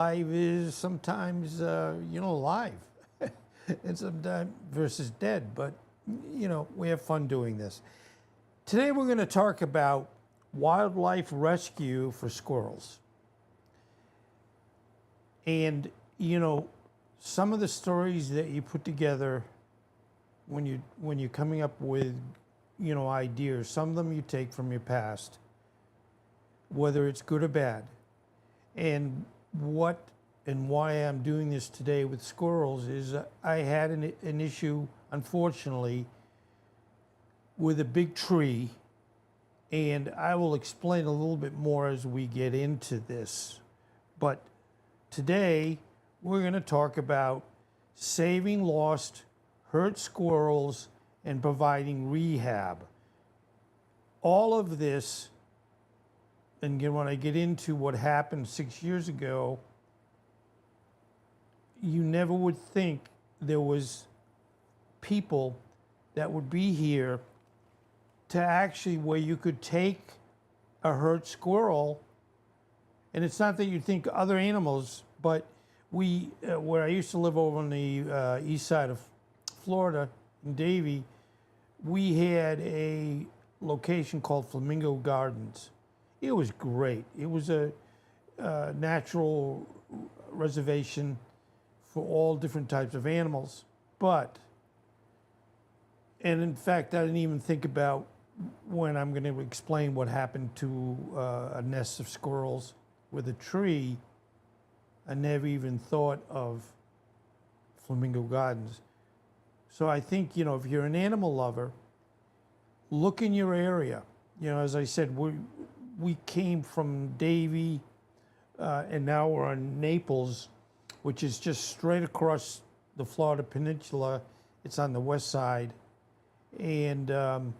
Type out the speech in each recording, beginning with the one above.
Life is sometimes, live, and sometimes versus dead. But we have fun doing this. Today we're going to talk about wildlife rescue for squirrels, and some of the stories that you put together when you're coming up with ideas. Some of them you take from your past, whether it's good or bad, and what and why I'm doing this today with squirrels is I had an issue, unfortunately, with a big tree, and I will explain a little bit more as we get into this. But today, we're going to talk about saving lost, hurt squirrels and providing rehab. All of this, and again, when I get into what happened 6 years ago, you never would think there was people that would be here to actually where you could take a hurt squirrel, and it's not that you think other animals, but where I used to live over on the east side of Florida, in Davie, we had a location called Flamingo Gardens. It was great. It was a natural reservation for all different types of animals. And in fact, I didn't even think about when I'm going to explain what happened to a nest of squirrels with a tree. I never even thought of Flamingo Gardens. So I think, if you're an animal lover, look in your area. As I said, we came from Davie, and now we're on Naples, which is just straight across the Florida Peninsula. It's on the west side. And, the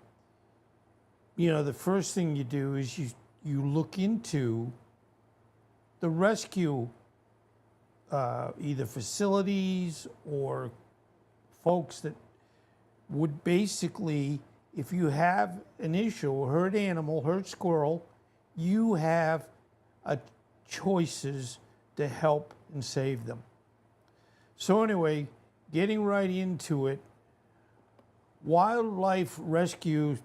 first thing you do is you look into the rescue, either facilities or folks that would basically, if you have an issue, hurt animal, hurt squirrel, you have choices to help and save them. So anyway, getting right into it, wildlife rescue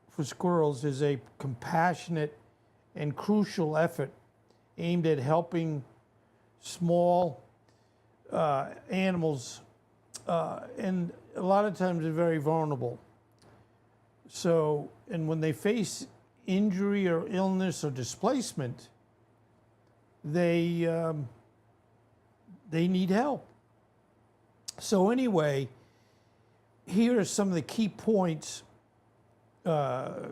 for squirrels is a compassionate and crucial effort aimed at helping small animals, and a lot of times they're very vulnerable. So, and when they face injury or illness or displacement, they need help. So anyway, here are some of the key points, how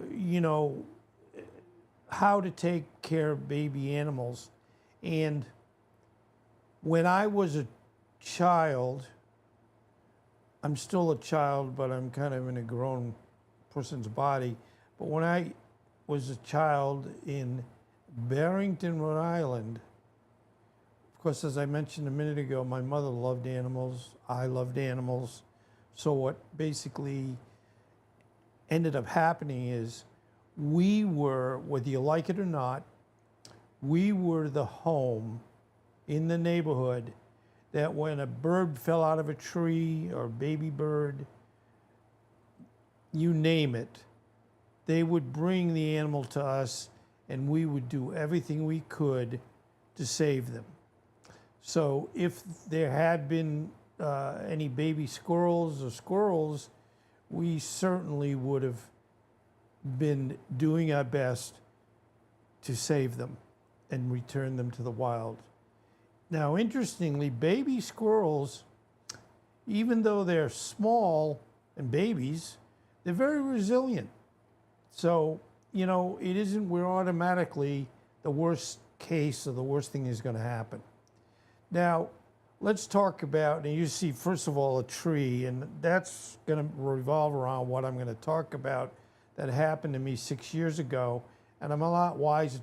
to take care of baby animals. And when I was a child, I'm still a child, but I'm kind of in a grown person's body. But when I was a child in Barrington, Rhode Island, of course, as I mentioned a minute ago, my mother loved animals. I loved animals. So what basically ended up happening is we were, whether you like it or not, we were the home in the neighborhood that when a bird fell out of a tree or a baby bird, you name it, they would bring the animal to us and we would do everything we could to save them. So if there had been any baby squirrels or squirrels, we certainly would have been doing our best to save them and return them to the wild. Now, interestingly, baby squirrels, even though they're small and babies, they're very resilient. So, it isn't we're automatically the worst case or the worst thing is going to happen. Now, let's talk about, and you see, first of all, a tree, and that's going to revolve around what I'm going to talk about that happened to me 6 years ago, and I'm a lot wiser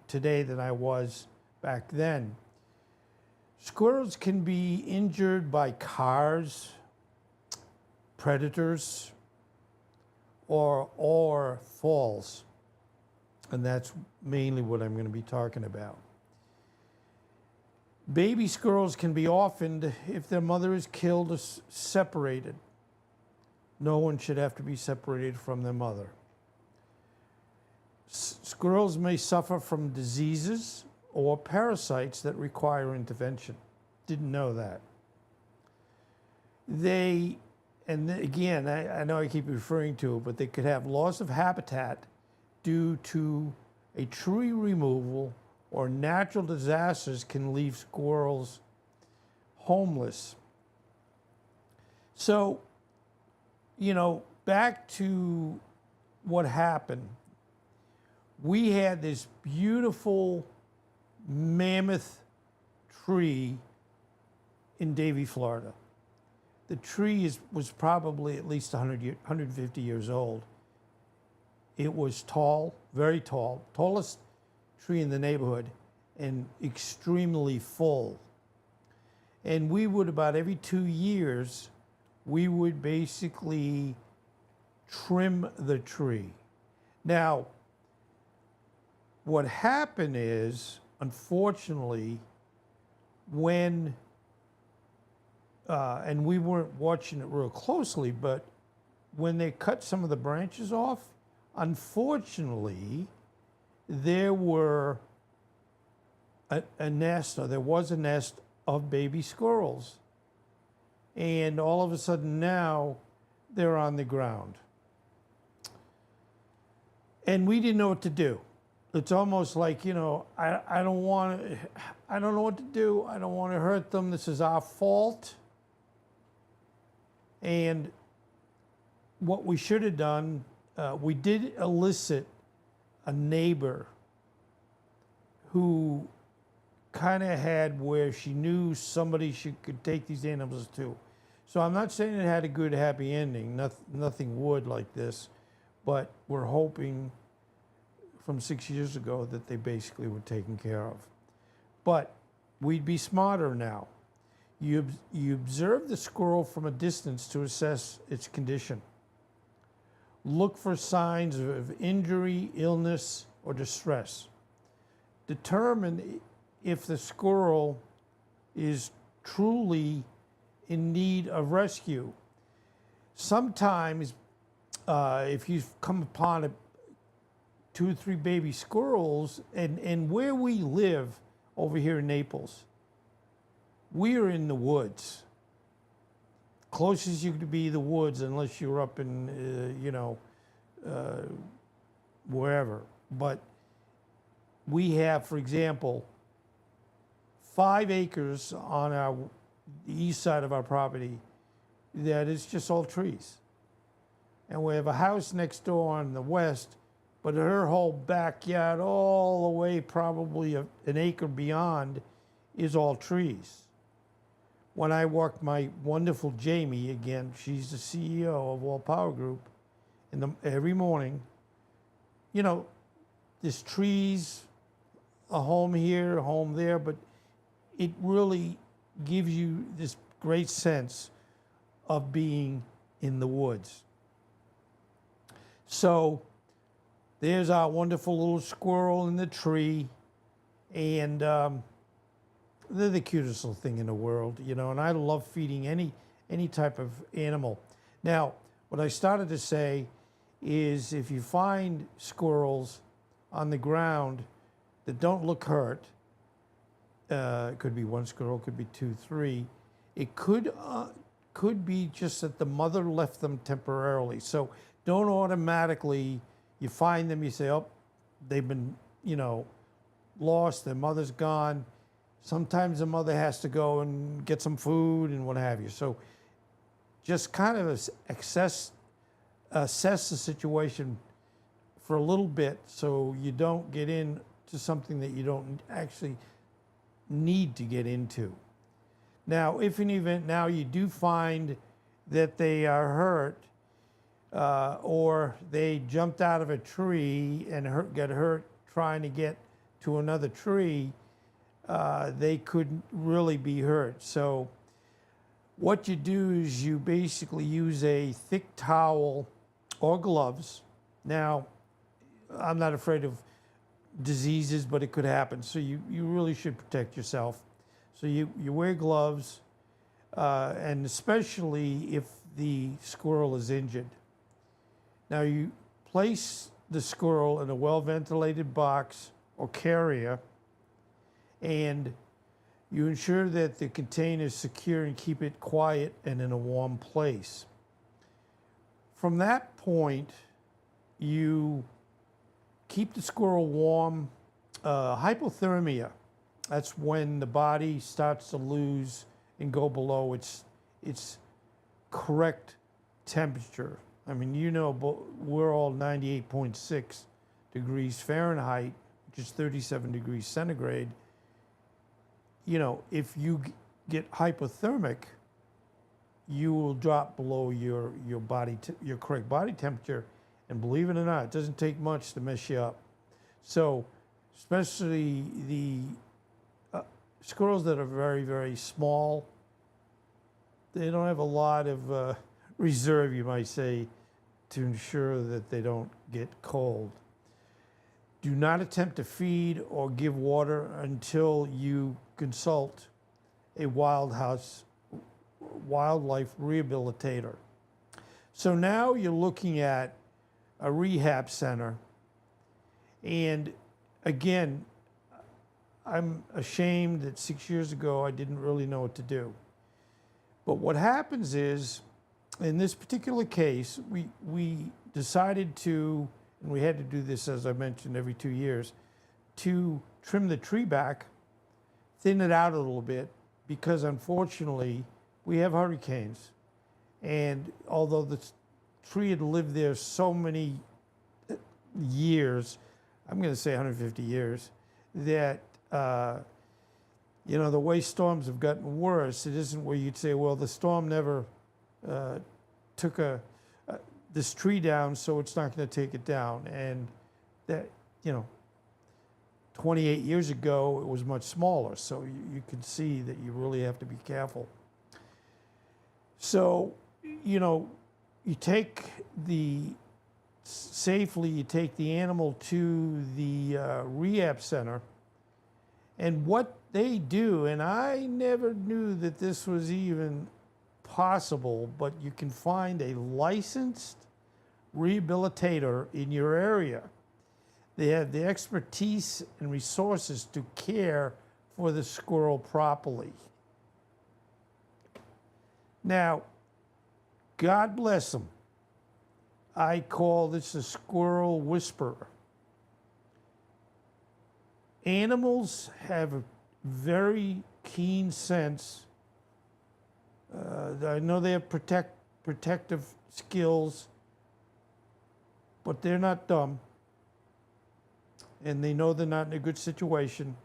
today than I was back then. Squirrels can be injured by cars, predators, or falls, and that's mainly what I'm going to be talking about. Baby squirrels can be orphaned if their mother is killed or separated. No one should have to be separated from their mother. Squirrels may suffer from diseases or parasites that require intervention. Didn't know that. And again, I know I keep referring to it, but they could have loss of habitat due to a tree removal, or natural disasters can leave squirrels homeless. So, back to what happened. We had this beautiful mammoth tree in Davie, Florida. The tree was probably at least 150 years old. It was tall, very tall, tallest tree in the neighborhood, and extremely full. And we would, about every 2 years, we would basically trim the tree. Now, what happened is, unfortunately, when, and we weren't watching it real closely, but when they cut some of the branches off, unfortunately, there was a nest of baby squirrels. And all of a sudden now, they're on the ground. And we didn't know what to do. It's almost like, I don't know what to do. I don't want to hurt them. This is our fault. And what we should have done, we did elicit a neighbor who kind of had where she knew somebody she could take these animals to. So I'm not saying it had a good, happy ending. Nothing would like this. But we're hoping from 6 years ago that they basically were taken care of. But we'd be smarter now. You observe the squirrel from a distance to assess its condition. Look for signs of injury, illness, or distress. Determine if the squirrel is truly in need of rescue. Sometimes, if you come upon 2 or 3 baby squirrels, and where we live over here in Naples, we are in the woods. Closest you could be the woods, unless you're up in, wherever. But we have, for example, 5 acres on the east side of our property that is just all trees. And we have a house next door on the west, but her whole backyard, all the way probably an acre beyond, is all trees. When I walk my wonderful Jamie, again, she's the CEO of All Power Group, every morning, there's trees, a home here, a home there, but it really gives you this great sense of being in the woods. So there's our wonderful little squirrel in the tree, and they're the cutest little thing in the world, and I love feeding any type of animal. Now, what I started to say is, if you find squirrels on the ground that don't look hurt, it could be 1 squirrel, could be 2, 3. It could be just that the mother left them temporarily. So don't automatically, you find them, you say, oh, they've been, lost, their mother's gone. Sometimes the mother has to go and get some food and what have you. So just kind of assess the situation for a little bit, so you don't get into something that you don't actually need to get into. Now, if in the event now you do find that they are hurt, or they jumped out of a tree and got hurt trying to get to another tree, they could really be hurt. So what you do is you basically use a thick towel or gloves. Now, I'm not afraid of diseases, but it could happen. So you really should protect yourself. So you wear gloves, and especially if the squirrel is injured. Now you place the squirrel in a well-ventilated box or carrier, and you ensure that the container is secure and keep it quiet and in a warm place. From that point, you keep the squirrel warm. Hypothermia, that's when the body starts to lose and go below its correct temperature. I mean, you know, we're all 98.6 degrees Fahrenheit, which is 37 degrees centigrade. You know, if you get hypothermic, you will drop below your correct body temperature, and believe it or not, it doesn't take much to mess you up. So, especially the squirrels that are very, very small, they don't have a lot of reserve, you might say, to ensure that they don't get cold. Do not attempt to feed or give water until you consult a wildlife rehabilitator. So now you're looking at a rehab center, and again, I'm ashamed that 6 years ago I didn't really know what to do. But what happens is, in this particular case, we decided to, and we had to do this, as I mentioned, every 2 years, to trim the tree back, thin it out a little bit, because unfortunately we have hurricanes. And although the tree had lived there so many years, I'm going to say 150 years, that you know, the way storms have gotten worse, it isn't where you'd say, well, the storm never took this tree down, so it's not going to take it down. And that, you know, 28 years ago, it was much smaller. So you can see that you really have to be careful. So, you know, you take the animal to the rehab center, and what they do, and I never knew that this was even possible, but you can find a licensed rehabilitator in your area. They have the expertise and resources to care for the squirrel properly. Now, God bless them. I call this a squirrel whisperer. Animals have a very keen sense. I know they have protective skills, but they're not dumb. And they know they're not in a good situation.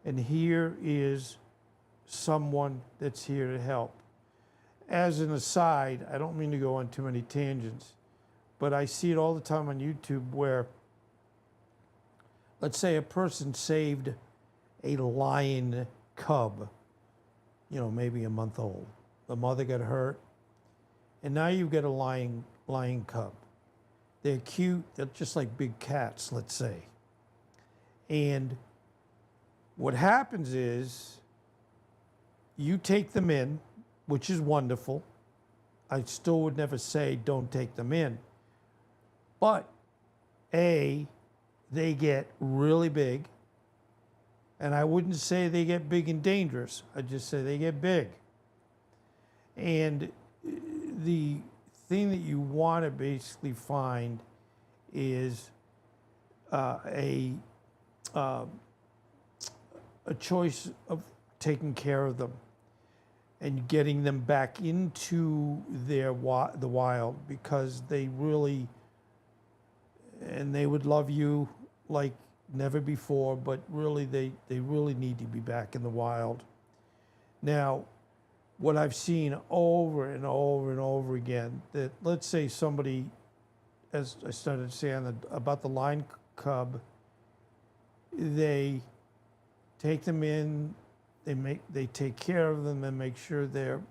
And here is someone that's here to help. As an aside, I don't mean to go on too many tangents, but I see it all the time on YouTube where, let's say a person saved a lion cub, you know, maybe a month old. The mother got hurt, and now you've got a lion cub. They're cute, they're just like big cats, let's say. And what happens is you take them in, which is wonderful. I still would never say don't take them in. But A, they get really big. And I wouldn't say they get big and dangerous. I'd just say they get big. And the thing that you want to basically find is a choice of taking care of them and getting them back into the wild, because they really, and they would love you like never before, but really they really need to be back in the wild. Now, what I've seen over and over and over again, that let's say somebody, as I started saying about the lion cub, they take them in, they take care of them and make sure they're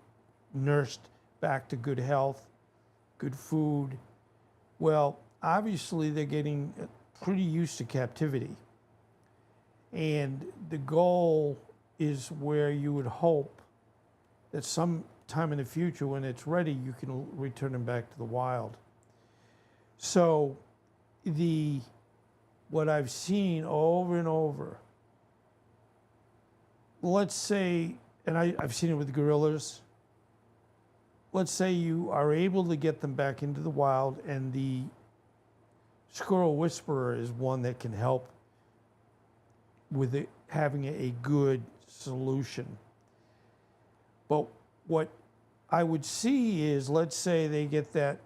nursed back to good health, good food. Well, obviously they're getting pretty used to captivity. And the goal is where you would hope that some time in the future when it's ready, you can return them back to the wild. So what I've seen over and over, let's say, and I've seen it with gorillas, let's say you are able to get them back into the wild, and the squirrel whisperer is one that can help with it, having a good solution. But what I would see is, let's say they get that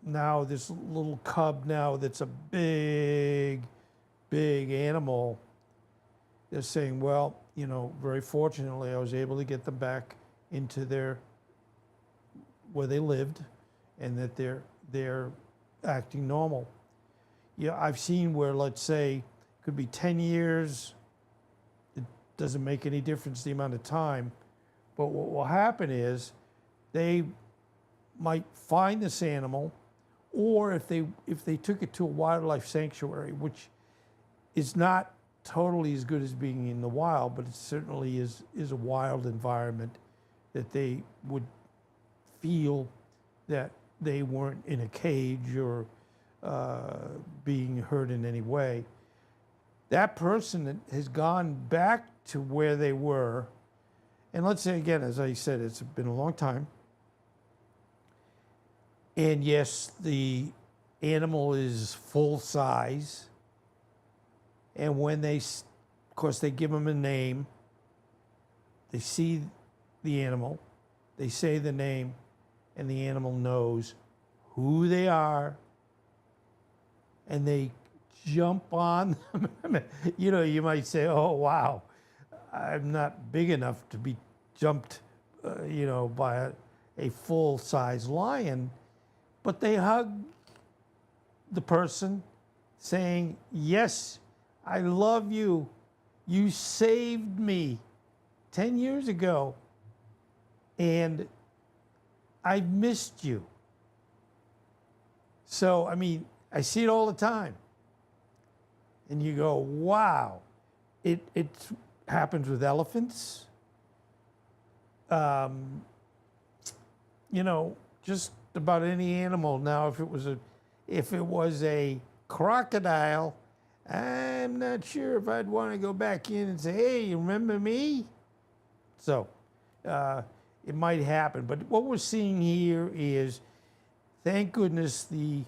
now, this little cub now that's a big, big animal. They're saying, well, you know, very fortunately, I was able to get them back into where they lived, and that they're acting normal. Yeah, I've seen where, let's say, it could be 10 years. It doesn't make any difference the amount of time. But what will happen is they might find this animal, or if they took it to a wildlife sanctuary, which is not totally as good as being in the wild, but it certainly is a wild environment, that they would feel that they weren't in a cage or being hurt in any way. That person that has gone back to where they were, and let's say again, as I said, it's been a long time, and yes, the animal is full size, and when they, of course, they give them a name, they see the animal, they say the name, and the animal knows who they are, and they jump on them. You know, you might say, oh, wow, I'm not big enough to be jumped, you know, by a full-size lion, but they hug the person saying, yes, I love you. You saved me 10 years ago, and I've missed you. So, I mean, I see it all the time. And you go, wow. It happens with elephants. You know, just about any animal. Now, if it was a crocodile, I'm not sure if I'd want to go back in and say, hey, you remember me? So, it might happen. But what we're seeing here is, thank goodness, the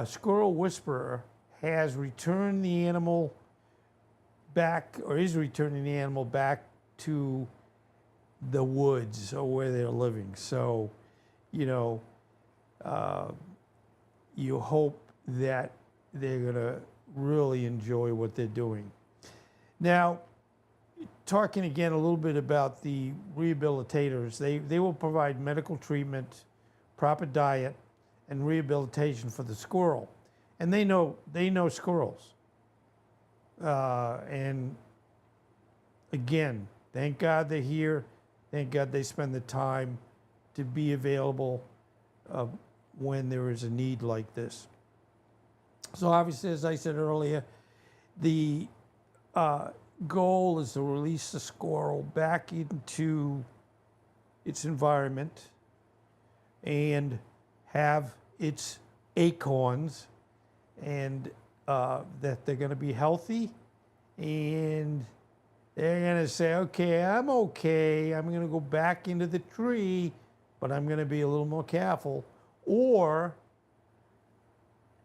squirrel whisperer has returned the animal back, or is returning the animal back to the woods or where they're living. So, you know, you hope that they're going to really enjoy what they're doing. Now, talking again a little bit about the rehabilitators, they will provide medical treatment, proper diet, and rehabilitation for the squirrel. And they know squirrels. And again, thank God they're here. Thank God they spend the time to be available when there is a need like this. So obviously, as I said earlier, the goal is to release the squirrel back into its environment and have its acorns, and that they're going to be healthy, and they're going to say, okay, I'm going to go back into the tree, but I'm going to be a little more careful. Or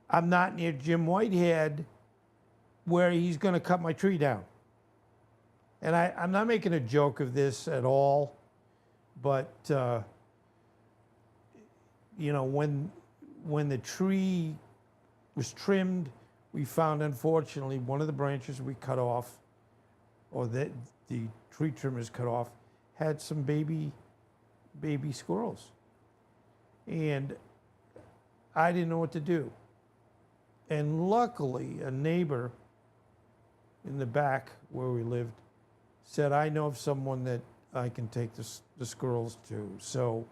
I'm not near Jim Whitehead where he's going to cut my tree down. And I'm not making a joke of this at all, but you know, when the tree was trimmed, we found, unfortunately, one of the branches we cut off, or the tree trimmers cut off, had some baby squirrels. And I didn't know what to do. And luckily, a neighbor in the back where we lived said, I know of someone that I can take the squirrels to. So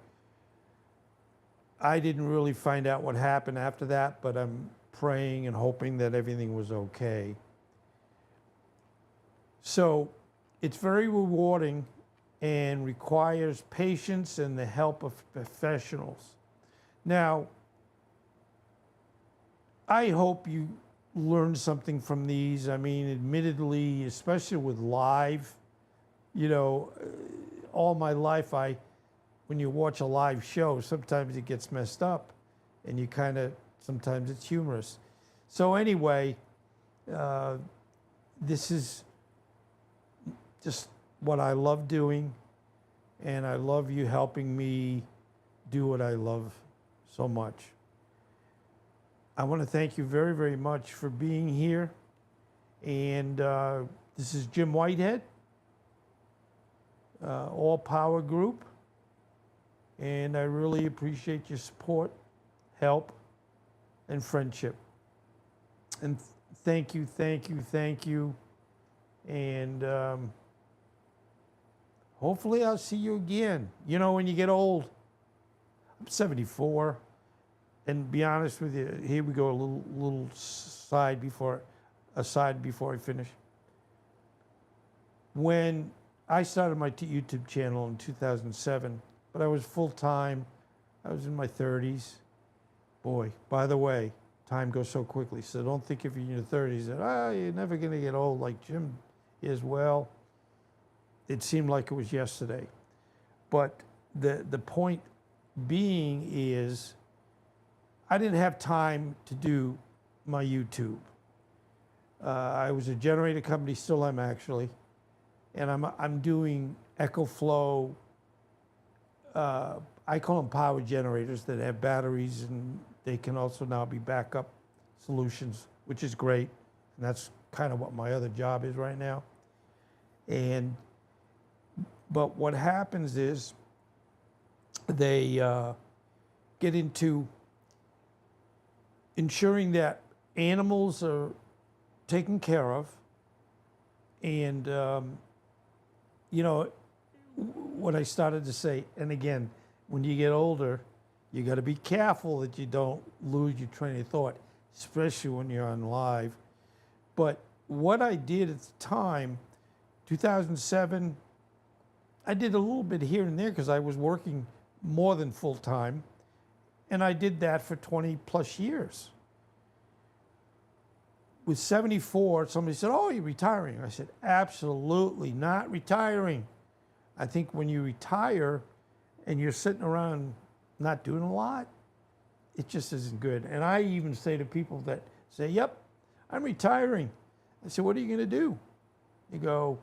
I didn't really find out what happened after that, but I'm praying and hoping that everything was okay. So it's very rewarding and requires patience and the help of professionals. Now, I hope you learn something from these. I mean, admittedly, especially with live, you know, all my life, when you watch a live show, sometimes it gets messed up and you kind of, sometimes it's humorous. So anyway, this is just what I love doing, and I love you helping me do what I love so much. I want to thank you very, very much for being here. And this is Jim Whitehead, All Power Group. And I really appreciate your support, help, and friendship. And thank you, thank you, thank you. And hopefully I'll see you again. You know, when you get old, I'm 74. And be honest with you, here we go, a little aside before I finish. When I started my YouTube channel in 2007, but I was full-time, I was in my 30s. Boy, by the way, time goes so quickly, so don't think if you're in your 30s that, you're never gonna get old like Jim is. Well, it seemed like it was yesterday. But the point being is, I didn't have time to do my YouTube. I was a generator company, still am actually, and I'm doing EcoFlow. I call them power generators that have batteries, and they can also now be backup solutions, which is great. And that's kind of what my other job is right now. But what happens is they get into ensuring that animals are taken care of. And, you know, what I started to say, and again, when you get older, you got to be careful that you don't lose your train of thought, especially when you're on live. But what I did at the time, 2007, I did a little bit here and there because I was working more than full time. And I did that for 20 plus years. With 74, somebody said, "Oh, you're retiring." I said, "Absolutely not retiring." I think when you retire and you're sitting around not doing a lot, it just isn't good. And I even say to people that say, "Yep, I'm retiring." I said, "What are you going to do?" You go,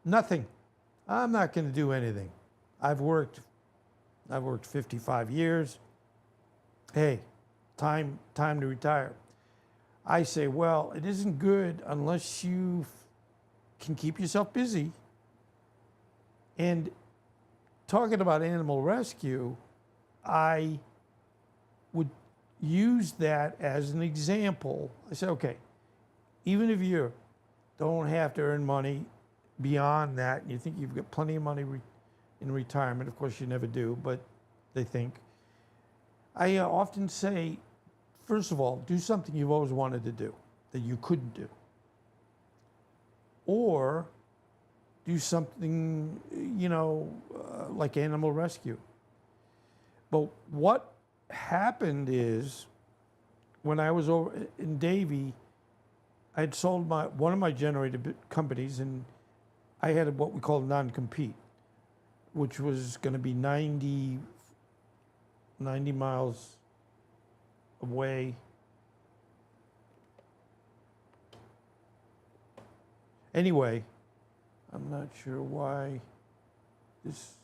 "Nothing. I'm not going to do anything. I've worked 55 years. Hey, time to retire." I say, well, it isn't good unless you can keep yourself busy. And talking about animal rescue, I would use that as an example. I said, okay, even if you don't have to earn money beyond that, and you think you've got plenty of money in retirement, of course you never do, but they think. I often say, first of all, do something you've always wanted to do that you couldn't do. Or do something, you know, like animal rescue. But what happened is, when I was over in Davie, I had sold one of my generator companies, and I had what we call non-compete, which was going to be 90 miles away. Anyway, I'm not sure why this.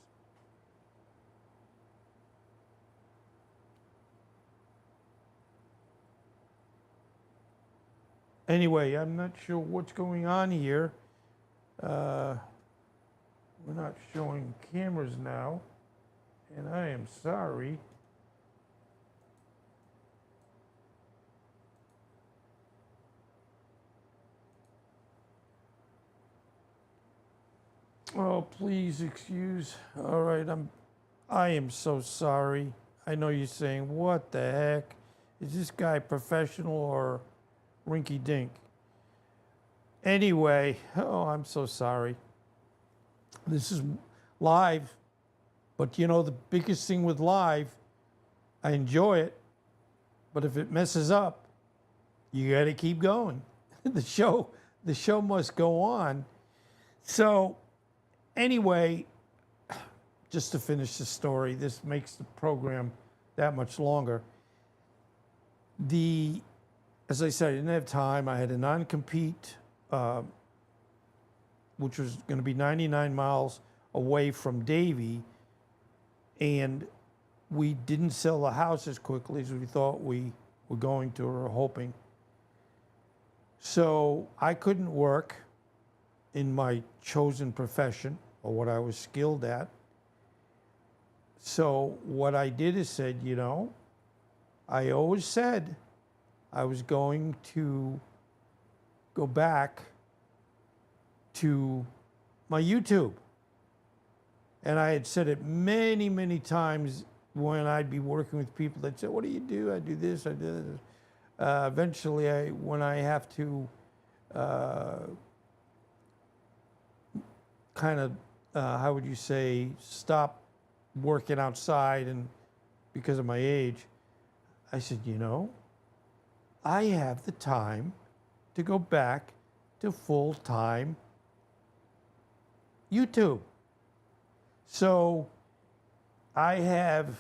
Anyway, I'm not sure what's going on here. We're not showing cameras now, and I am sorry. Oh, please excuse. All right, I am so sorry. I know you're saying, what the heck? Is this guy professional or rinky dink? Anyway, oh, I'm so sorry. This is live, but you know, the biggest thing with live, I enjoy it, but if it messes up, you got to keep going. the show must go on. So anyway, just to finish the story, this makes the program that much longer. As I said, I didn't have time. I had a non-compete, which was going to be 99 miles away from Davie, and we didn't sell the house as quickly as we thought we were going to or hoping. So I couldn't work in my chosen profession or what I was skilled at. So what I did is said, you know, I always said I was going to go back to my YouTube. And I had said it many, many times when I'd be working with people that said, what do you do? I do this, I do this. Eventually, when I have to kind of, how would you say, stop working outside and because of my age, I said, you know, I have the time to go back to full-time YouTube. So I have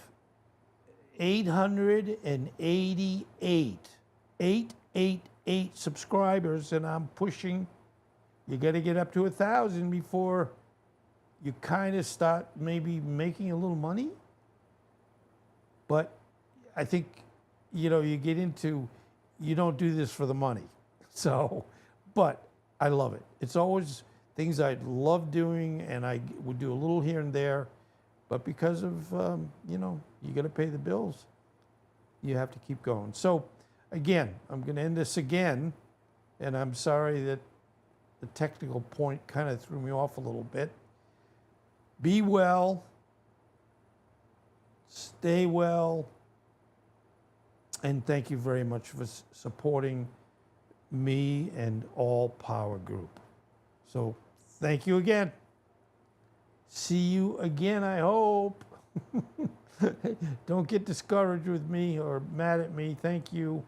888 subscribers, and I'm pushing. You got to get up to 1,000 before you kind of start maybe making a little money. But I think, you know, you get into, you don't do this for the money. So, but I love it. It's always things I love doing, and I would do a little here and there. But because of, you know, you got to pay the bills, you have to keep going. So, again, I'm going to end this again, and I'm sorry that the technical point kind of threw me off a little bit. Be well, stay well, and thank you very much for supporting me and All Power Group. So, thank you again. See you again, I hope. Don't get discouraged with me or mad at me. Thank you.